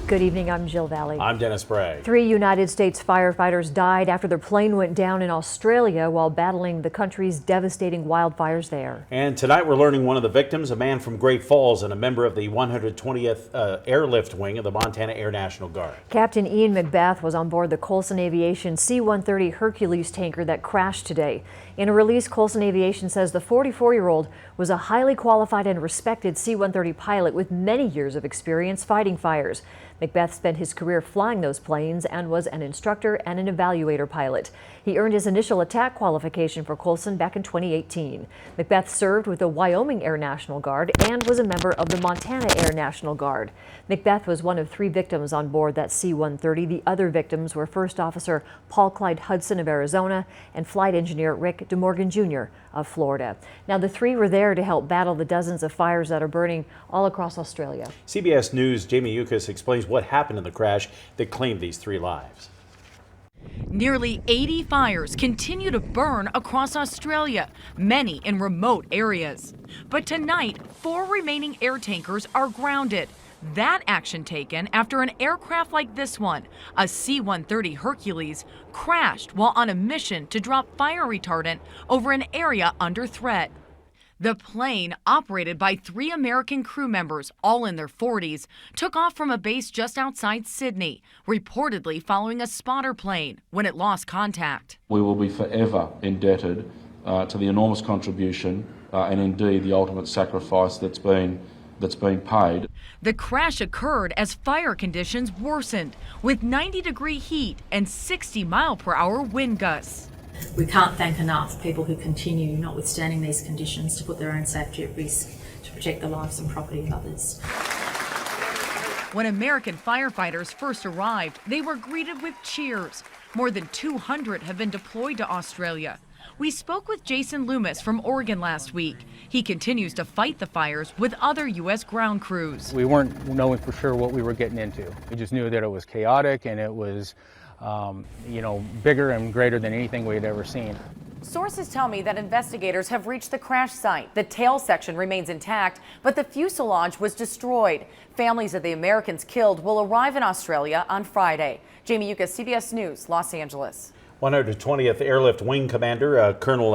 Good evening, I'm Jill Valley. I'm Dennis Bray. 3 United States firefighters died after their plane went down in Australia while battling the country's devastating wildfires there. And tonight we're learning one of the victims, a man from Great Falls and a member of the 120th Airlift Wing of the Montana Air National Guard. Captain Ian McBeth was on board the Colson Aviation C-130 Hercules tanker that crashed today. In a release, Colson Aviation says the 44-year-old was a highly qualified and respected C-130 pilot with many years of experience fighting fires. McBeth spent his career flying those planes and was an instructor and an evaluator pilot. He earned his initial attack qualification for Colson back in 2018. McBeth served with the Wyoming Air National Guard and was a member of the Montana Air National Guard. McBeth was one of 3 victims on board that C-130. The other victims were First Officer Paul Clyde Hudson of Arizona and Flight Engineer Rick DeMorgan Jr. of Florida. Now, the 3 were there to help battle the dozens of fires that are burning all across Australia. CBS News' Jamie Yukas explains what happened in the crash that claimed these 3 lives. Nearly 80 fires continue to burn across Australia, many in remote areas. But tonight, 4 remaining air tankers are grounded. That action taken after an aircraft like this one, a C-130 Hercules, crashed while on a mission to drop fire retardant over an area under threat. The plane, operated by 3 American crew members, all in their 40s, took off from a base just outside Sydney, reportedly following a spotter plane when it lost contact. We will be forever indebted to the enormous contribution and indeed the ultimate sacrifice that's been paid. The crash occurred as fire conditions worsened, with 90-degree heat and 60-mile-per-hour wind gusts. We can't thank enough people who continue, notwithstanding these conditions, to put their own safety at risk to protect the lives and property of others. When American firefighters first arrived, they were greeted with cheers. More than 200 have been deployed to Australia. We spoke with Jason Loomis from Oregon last week. He continues to fight the fires with other U.S. ground crews. We weren't knowing for sure what we were getting into. We just knew that it was chaotic and it was bigger and greater than anything we had ever seen. Sources tell me that investigators have reached the crash site. The tail section remains intact, but the fuselage was destroyed. Families of the Americans killed will arrive in Australia on Friday. Jamie Yukas, CBS News, Los Angeles. 120th Airlift Wing Commander Colonel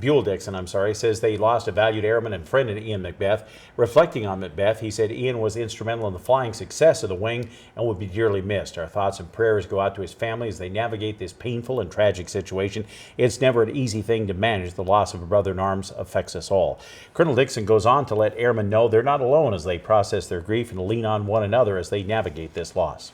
Buell Dixon, says they lost a valued airman and friend in Ian McBeth. Reflecting on McBeth, he said Ian was instrumental in the flying success of the wing and would be dearly missed. Our thoughts and prayers go out to his family as they navigate this painful and tragic situation. It's never an easy thing to manage. The loss of a brother in arms affects us all. Colonel Dixon goes on to let airmen know they're not alone as they process their grief and lean on one another as they navigate this loss.